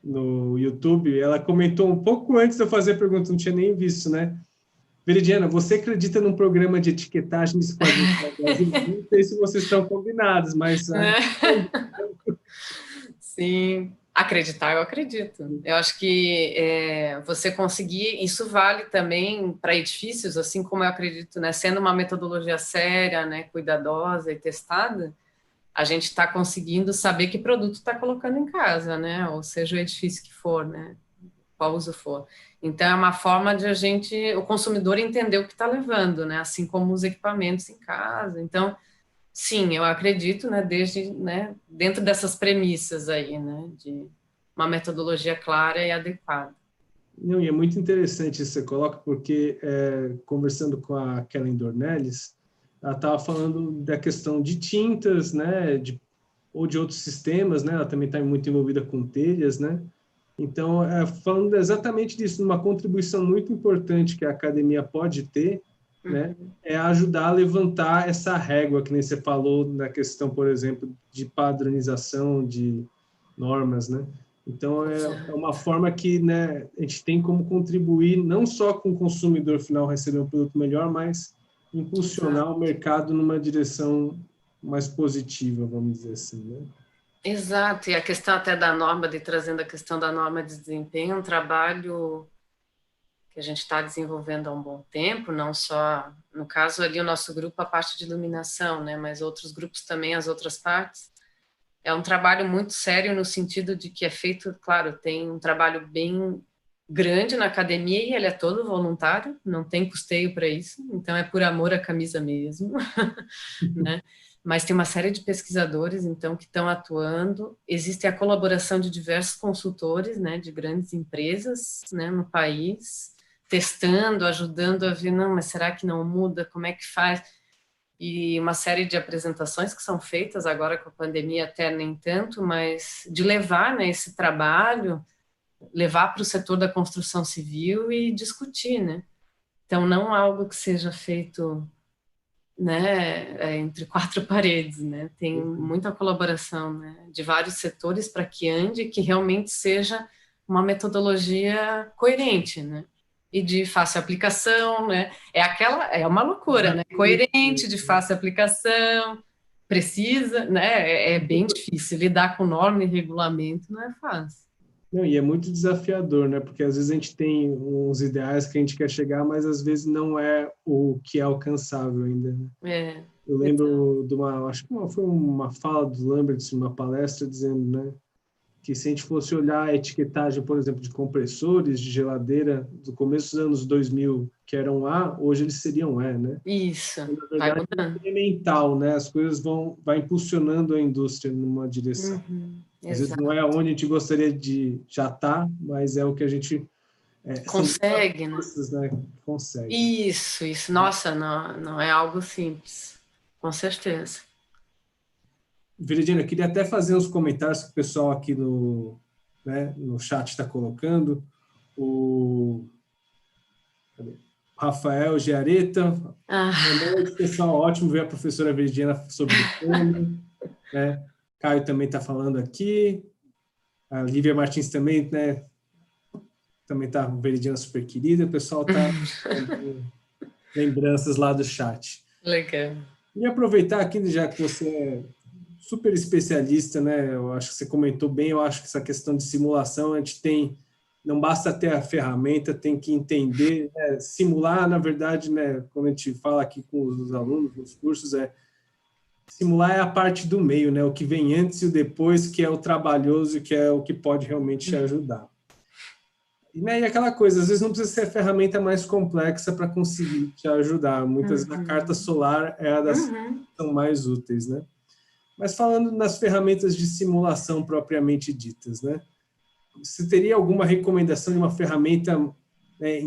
no YouTube, ela comentou um pouco antes de eu fazer a pergunta, não tinha nem visto, né? Veridiana, você acredita num programa de etiquetagem de esquadrões no Brasil? Não sei se vocês estão combinados, mas... Sim, acreditar, eu acredito. Eu acho que você conseguir, isso vale também para edifícios, assim como eu acredito, né? Sendo uma metodologia séria, né, cuidadosa e testada, a gente está conseguindo saber que produto está colocando em casa, né? Ou seja, o edifício que for, né? Qual uso for. Então, é uma forma de o consumidor entender o que está levando, né? Assim como os equipamentos em casa. Então, sim, eu acredito, né? Desde, né? Dentro dessas premissas aí, né? De uma metodologia clara e adequada. Não, e é muito interessante isso que você coloca, porque conversando com a Kellen Dornelles, ela estava falando da questão de tintas, né? Ou de outros sistemas, né? Ela também está muito envolvida com telhas, né? Então, falando exatamente disso, uma contribuição muito importante que a academia pode ter, né, é ajudar a levantar essa régua, que nem você falou na questão, por exemplo, de padronização de normas, né? Então, é uma forma que, né, a gente tem como contribuir não só com o consumidor final receber um produto melhor, mas impulsionar o mercado numa direção mais positiva, vamos dizer assim, né? Exato, e a questão até da norma, de trazendo a questão da norma de desempenho, um trabalho que a gente está desenvolvendo há um bom tempo, não só, no caso ali, o nosso grupo, a parte de iluminação, né, mas outros grupos também, as outras partes. É um trabalho muito sério no sentido de que é feito, claro, tem um trabalho bem grande na academia e ele é todo voluntário, não tem custeio para isso, então é por amor à camisa mesmo, né? Mas tem uma série de pesquisadores, então, que estão atuando. Existe a colaboração de diversos consultores, né, de grandes empresas, né, no país, testando, ajudando a ver, não, mas será que não muda? Como é que faz? E uma série de apresentações que são feitas agora com a pandemia, até nem tanto, mas de levar, né, esse trabalho, levar para o setor da construção civil e discutir, né? Então, não algo que seja feito, né, entre quatro paredes, né? Tem muita colaboração, né, de vários setores para que ande, que realmente seja uma metodologia coerente, né? E de fácil aplicação, né? É uma loucura, né? Coerente, de fácil aplicação, precisa, né? É bem difícil lidar com norma e regulamento, não é fácil. Não, e é muito desafiador, né? Porque às vezes a gente tem uns ideais que a gente quer chegar, mas às vezes não é o que é alcançável ainda, né? Eu lembro de acho que foi uma fala do Lambert, uma palestra, dizendo, né, que se a gente fosse olhar a etiquetagem, por exemplo, de compressores, de geladeira, do começo dos anos 2000, que eram A, hoje eles seriam E, né? Isso, então, na vai verdade, mudando. é incremental, né? As coisas vai impulsionando a indústria numa direção. Às vezes não é onde a gente gostaria de já estar, mas é o que a gente... consegue, são forças, né? Consegue. Isso. Nossa, não é algo simples. Com certeza. Veridiana, eu queria até fazer uns comentários que o pessoal aqui no chat está colocando. O Rafael Giareta. Boa noite, pessoal. Ótimo ver a professora Veridiana sobre o tema. Né? Caio também está falando aqui. A Lívia Martins também, né? Também está Veridiana super querida. O pessoal está lembranças lá do chat. Legal. E aproveitar aqui, já que você é super especialista, né? Eu acho que você comentou bem, eu acho que essa questão de simulação, a gente tem, não basta ter a ferramenta, tem que entender, né? Simular, na verdade, né? Quando a gente fala aqui com os alunos nos cursos, simular é a parte do meio, né? O que vem antes e o depois, que é o trabalhoso, que é o que pode realmente te ajudar. Né, e aquela coisa, às vezes não precisa ser a ferramenta mais complexa para conseguir te ajudar. Muitas vezes a carta solar é a das que são mais úteis, né? Mas falando nas ferramentas de simulação propriamente ditas, né? Você teria alguma recomendação de uma ferramenta, né,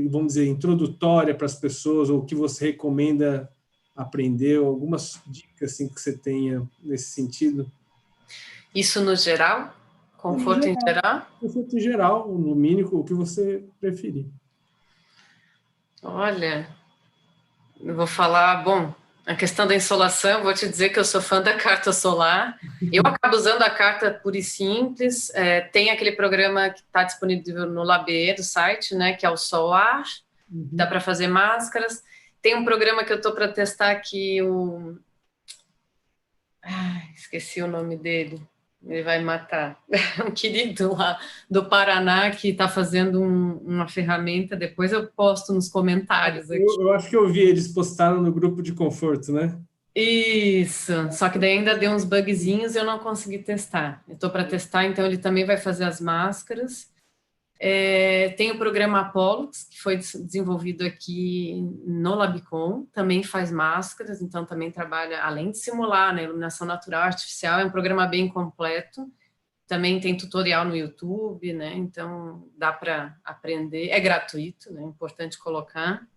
vamos dizer, introdutória para as pessoas, ou que você recomenda aprender, algumas dicas assim, que você tenha nesse sentido? Isso no geral? Conforto em geral? Conforto em geral, no mínimo, o que você preferir. Olha, eu vou falar, bom, a questão da insolação, vou te dizer que eu sou fã da carta solar. Eu acabo usando a carta pura e simples. Tem aquele programa que está disponível no Labê do site, né, que é o Solar. Dá para fazer máscaras. Tem um programa que eu estou para testar aqui, esqueci o nome dele. Ele vai me matar. Um querido lá do Paraná que está fazendo uma ferramenta. Depois eu posto nos comentários aqui. Eu acho que eu vi, eles postaram no grupo de conforto, né? Isso, só que daí ainda deu uns bugzinhos e eu não consegui testar. Eu estou para testar, então ele também vai fazer as máscaras. Tem o programa Pollux, que foi desenvolvido aqui no Labicon, também faz máscaras, então também trabalha, além de simular, né, iluminação natural, artificial, é um programa bem completo. Também tem tutorial no YouTube, né, então dá para aprender, é gratuito, né, é importante colocar.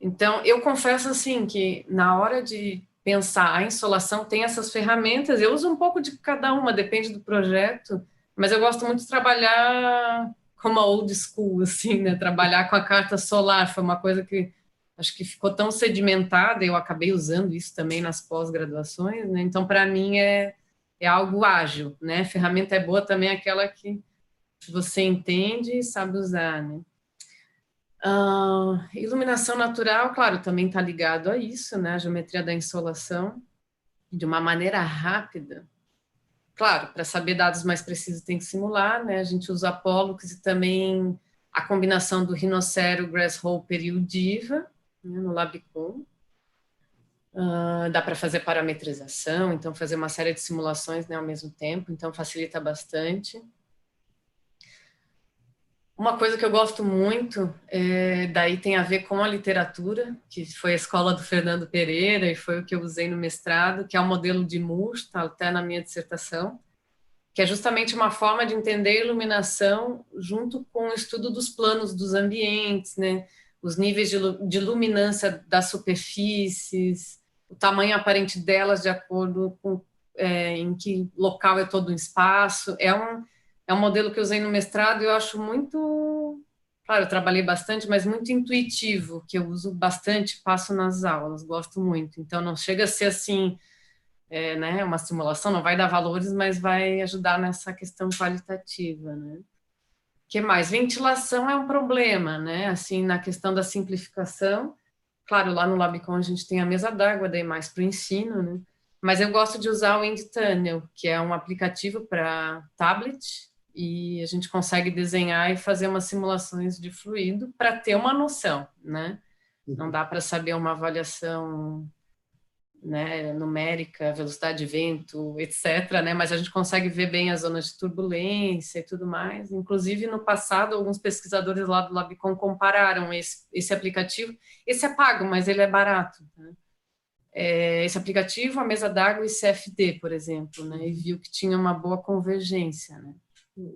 Então, eu confesso assim que na hora de pensar a insolação tem essas ferramentas, eu uso um pouco de cada uma, depende do projeto, mas eu gosto muito de trabalhar como a old school, assim, né? Trabalhar com a carta solar foi uma coisa que acho que ficou tão sedimentada, eu acabei usando isso também nas pós-graduações, né? Então, para mim, é algo ágil, né? Ferramenta é boa também aquela que você entende e sabe usar, né? Iluminação natural, claro, também está ligado a isso, né? A geometria da insolação, de uma maneira rápida. Claro, para saber dados mais precisos tem que simular, né? A gente usa a Pollux e também a combinação do Rhinocero, Grasshopper e o Diva, né, no Labicon. Dá para fazer parametrização, então fazer uma série de simulações, né, ao mesmo tempo, então facilita bastante. Uma coisa que eu gosto muito, daí tem a ver com a literatura, que foi a escola do Fernando Pereira e foi o que eu usei no mestrado, que é o modelo de Moore, está até na minha dissertação, que é justamente uma forma de entender a iluminação junto com o estudo dos planos dos ambientes, né? Os níveis de luminância das superfícies, o tamanho aparente delas de acordo com em que local é todo um espaço. É um modelo que eu usei no mestrado e eu acho muito... Claro, eu trabalhei bastante, mas muito intuitivo, que eu uso bastante, passo nas aulas, gosto muito. Então, não chega a ser assim, né, uma simulação, não vai dar valores, mas vai ajudar nessa questão qualitativa, né? O que mais? Ventilação é um problema, né? Assim, na questão da simplificação. Claro, lá no Labicon a gente tem a mesa d'água, daí mais para o ensino, né? Mas eu gosto de usar o WindTunnel, que é um aplicativo para tablet, e a gente consegue desenhar e fazer umas simulações de fluido para ter uma noção, né? Não dá para saber uma avaliação, né, numérica, velocidade de vento, etc., né? Mas a gente consegue ver bem as zonas de turbulência e tudo mais. Inclusive, no passado, alguns pesquisadores lá do Labicon compararam esse aplicativo. Esse é pago, mas ele é barato, né? Esse aplicativo, a mesa d'água e CFD, por exemplo, né? E viu que tinha uma boa convergência, né?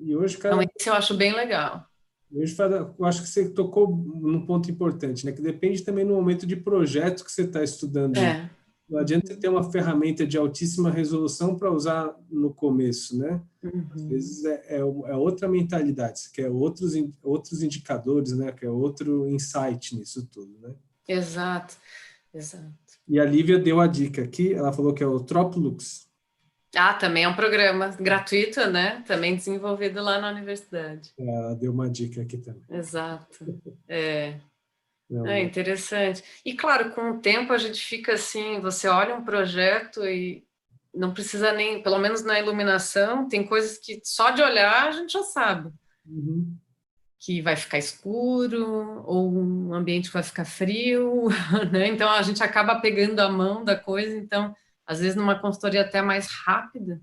E hoje, Então, esse eu acho bem legal. Hoje, eu acho que você tocou num ponto importante, né? Que depende também do momento de projeto que você está estudando. Não adianta você ter uma ferramenta de altíssima resolução para usar no começo, né? Às vezes é outra mentalidade, você quer outros indicadores, né? Quer outro insight nisso tudo, né? Exato, exato. E a Lívia deu a dica aqui, ela falou que é o Troplux. Também é um programa gratuito, né? Também desenvolvido lá na universidade. Ela deu uma dica aqui também. Exato. É interessante. E, claro, com o tempo a gente fica assim, você olha um projeto e não precisa nem, pelo menos na iluminação, tem coisas que só de olhar a gente já sabe. Que vai ficar escuro, ou um ambiente que vai ficar frio, né? Então a gente acaba pegando a mão da coisa, então, às vezes numa consultoria até mais rápida,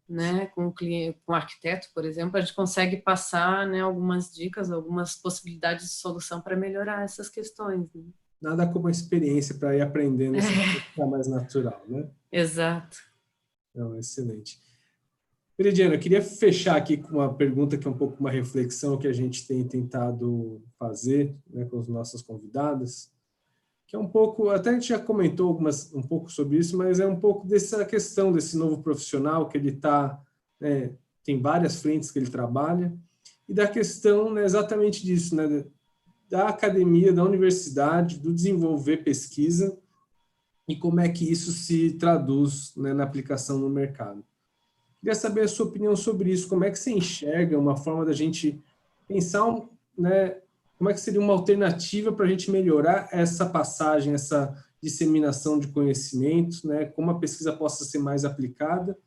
né, com o cliente, com o arquiteto, por exemplo, a gente consegue passar, né, algumas dicas, algumas possibilidades de solução para melhorar essas questões, né? Nada como a experiência para ir aprendendo isso ficar mais natural, né? Exato. Não, excelente. Veridiana, eu queria fechar aqui com uma pergunta que é um pouco uma reflexão que a gente tem tentado fazer, né, com os nossos convidados. que é um pouco, até a gente já comentou um pouco sobre isso, mas é um pouco dessa questão desse novo profissional que ele está, né, tem várias frentes que ele trabalha, e da questão, né, exatamente disso, né, da academia, da universidade, do desenvolver pesquisa e como é que isso se traduz, né, na aplicação no mercado. Queria saber a sua opinião sobre isso, como é que você enxerga uma forma da gente pensar, né, como é que seria uma alternativa para a gente melhorar essa passagem, essa disseminação de conhecimentos, né, como a pesquisa possa ser mais aplicada,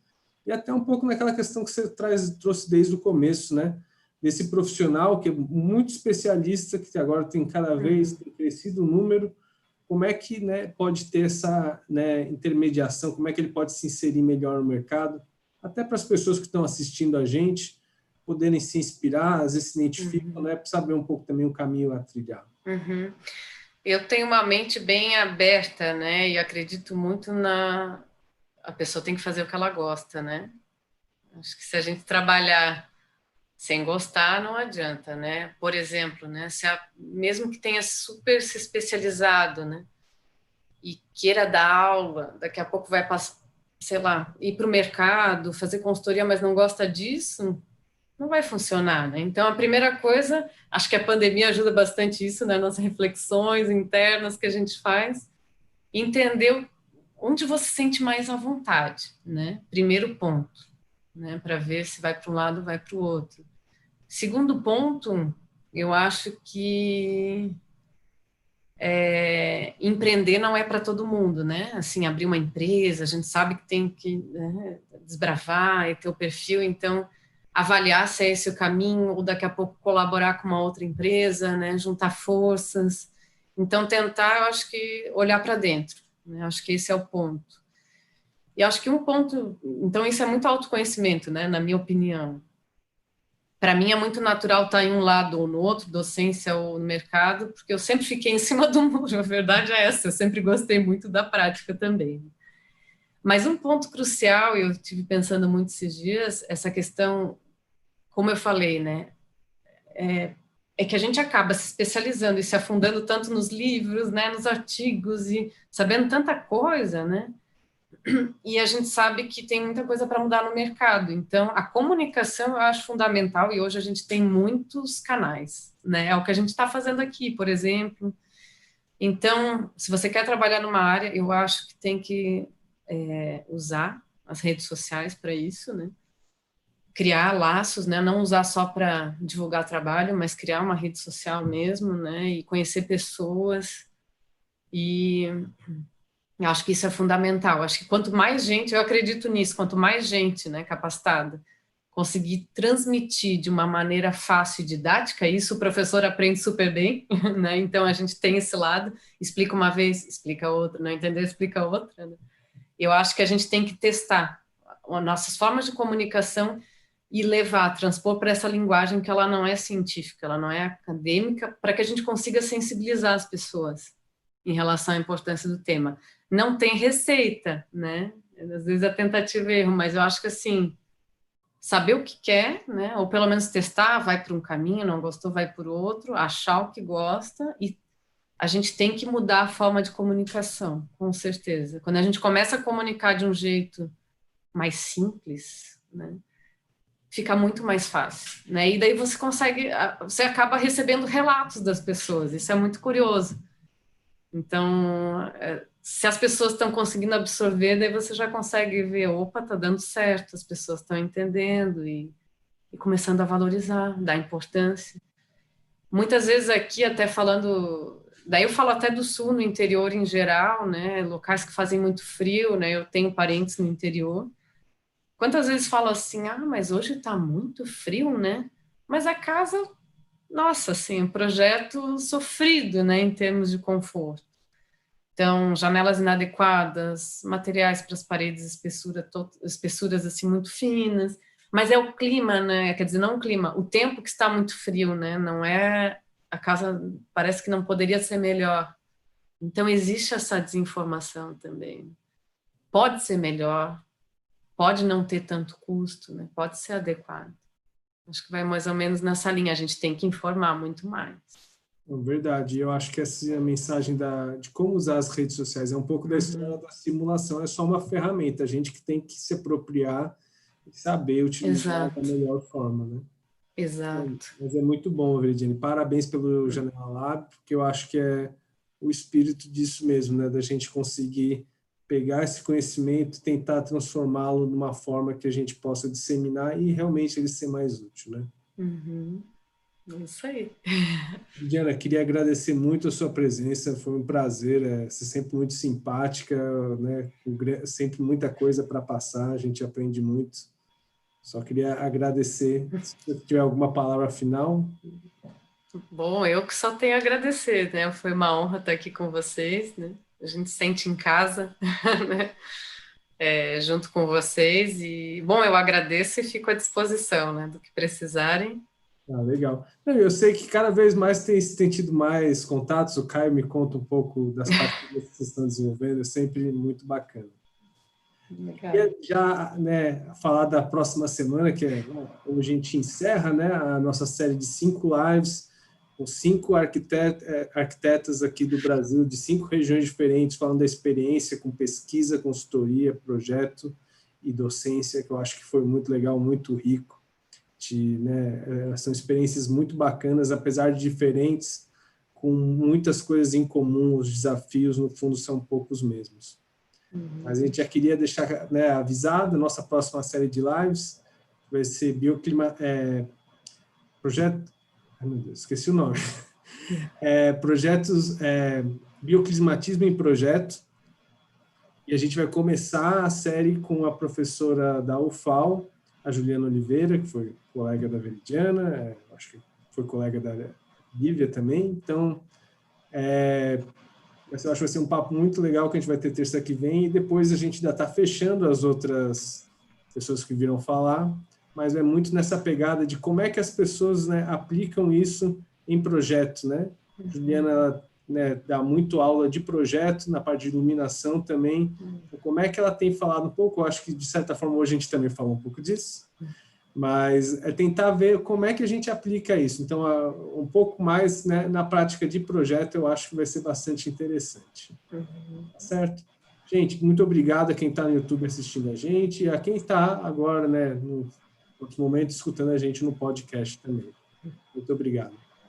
e até um pouco naquela questão que você trouxe desde o começo, né, desse profissional que é muito especialista, que agora tem cada vez tem crescido o número, como é que, né, pode ter essa, né, intermediação, como é que ele pode se inserir melhor no mercado, até para as pessoas que estão assistindo a gente poderem se inspirar, às vezes se identificam, né, para saber um pouco também o caminho a trilhar. Eu tenho uma mente bem aberta, né, e acredito muito a pessoa tem que fazer o que ela gosta, né? Acho que se a gente trabalhar sem gostar, não adianta, né? Por exemplo, né, mesmo que tenha super se especializado, né, e queira dar aula, daqui a pouco vai passar, sei lá, ir para o mercado, fazer consultoria, mas não gosta disso, não vai funcionar, né? Então, a primeira coisa, acho que a pandemia ajuda bastante isso, né, nas reflexões internas que a gente faz, entender onde você se sente mais à vontade, né? Primeiro ponto, né, para ver se vai para um lado, vai para o outro. Segundo ponto, eu acho que empreender não é para todo mundo, né? Assim, abrir uma empresa, a gente sabe que tem que, né, desbravar e ter o perfil, então avaliar se é esse o caminho ou daqui a pouco colaborar com uma outra empresa, né? Juntar forças. Então tentar, eu acho que olhar para dentro, né? Acho que esse é o ponto. E acho que um ponto, então isso é muito autoconhecimento, né? Na minha opinião. Para mim é muito natural estar em um lado ou no outro, docência ou no mercado, porque eu sempre fiquei em cima do muro, a verdade é essa, eu sempre gostei muito da prática também. Mas um ponto crucial, eu tive pensando muito esses dias, essa questão, como eu falei, né, é que a gente acaba se especializando e se afundando tanto nos livros, né, nos artigos e sabendo tanta coisa, né, e a gente sabe que tem muita coisa para mudar no mercado. Então, a comunicação eu acho fundamental e hoje a gente tem muitos canais, né? É o que a gente está fazendo aqui, por exemplo. Então, se você quer trabalhar numa área, eu acho que tem que usar as redes sociais para isso, né? Criar laços, né? Não usar só para divulgar trabalho, mas criar uma rede social mesmo, né? E conhecer pessoas e eu acho que isso é fundamental. Acho que quanto mais gente, eu acredito nisso, quanto mais gente, né, capacitada, conseguir transmitir de uma maneira fácil e didática, isso o professor aprende super bem, né? Então a gente tem esse lado, explica uma vez, explica outra, não entendeu, explica outra. Né? Eu acho que a gente tem que testar nossas formas de comunicação e levar, transpor para essa linguagem que ela não é científica, ela não é acadêmica, para que a gente consiga sensibilizar as pessoas em relação à importância do tema. Não tem receita, né? Às vezes é tentativa e erro, mas eu acho que assim, saber o que quer, né? Ou pelo menos testar, vai por um caminho, não gostou, vai por outro, achar o que gosta e a gente tem que mudar a forma de comunicação, com certeza. Quando a gente começa a comunicar de um jeito mais simples, né? Fica muito mais fácil, né? E daí você acaba recebendo relatos das pessoas, isso é muito curioso. Então, se as pessoas estão conseguindo absorver, daí você já consegue ver, opa, tá dando certo, as pessoas estão entendendo e começando a valorizar, dar importância. Muitas vezes aqui, até falando, daí eu falo até do sul, no interior em geral, né, locais que fazem muito frio, né, eu tenho parentes no interior. Quantas vezes falo assim, mas hoje tá muito frio, né, mas a casa, nossa, assim, um projeto sofrido, né, em termos de conforto. Então, janelas inadequadas, materiais para as paredes, espessuras assim muito finas, mas é o clima, né? Quer dizer, não o clima, o tempo que está muito frio, né? Não é a casa parece que não poderia ser melhor. Então existe essa desinformação também. Pode ser melhor, pode não ter tanto custo, né? Pode ser adequado. Acho que vai mais ou menos nessa linha. A gente tem que informar muito mais. Verdade, eu acho que essa mensagem de como usar as redes sociais é um pouco da história da simulação, é só uma ferramenta, a gente que tem que se apropriar e saber utilizar da Exato, melhor forma, né? exato. Mas é muito bom, Veridiane, parabéns pelo Janela Lab, porque eu acho que é o espírito disso mesmo, né? Da gente conseguir pegar esse conhecimento e tentar transformá-lo numa forma que a gente possa disseminar e realmente ele ser mais útil, né? Uhum. É isso aí. Diana, queria agradecer muito a sua presença, foi um prazer, ser sempre muito simpática, né? Sempre muita coisa para passar, a gente aprende muito. Só queria agradecer. Se você tiver alguma palavra final. Bom, eu que só tenho a agradecer, né? Foi uma honra estar aqui com vocês, né? A gente sente em casa, né? Junto com vocês. E, bom, eu agradeço e fico à disposição, né? Do que precisarem. Ah, legal. Eu sei que cada vez mais tem tido mais contatos. O Caio me conta um pouco das parcerias que vocês estão desenvolvendo, é sempre muito bacana. Legal. Queria já, né, falar da próxima semana, que é como a gente encerra, né, a nossa série de 5 lives com 5 arquitetas aqui do Brasil, de 5 regiões diferentes, falando da experiência com pesquisa, consultoria, projeto e docência, que eu acho que foi muito legal, muito rico. São experiências muito bacanas, apesar de diferentes, com muitas coisas em comum, os desafios, no fundo, são um pouco os mesmos. Mas a gente já queria deixar, né, avisado, a nossa próxima série de lives vai ser projeto, ai meu Deus, esqueci o nome, bioclimatismo em projeto, e a gente vai começar a série com a professora da UFAL, a Juliana Oliveira, que foi colega da Veridiana, acho que foi colega da Lívia também, então eu acho que vai ser um papo muito legal que a gente vai ter terça que vem, e depois a gente ainda está fechando as outras pessoas que viram falar, mas é muito nessa pegada de como é que as pessoas, né, aplicam isso em projetos, né? Juliana, né, dá muito aula de projeto, na parte de iluminação também. Então, como é que ela tem falado um pouco, eu acho que de certa forma hoje a gente também falou um pouco disso, mas é tentar ver como é que a gente aplica isso. Então, um pouco mais, né, na prática de projeto, eu acho que vai ser bastante interessante. Tá certo? Gente, muito obrigado a quem está no YouTube assistindo a gente e a quem está agora, né, no outro momento, escutando a gente no podcast também. Muito obrigado.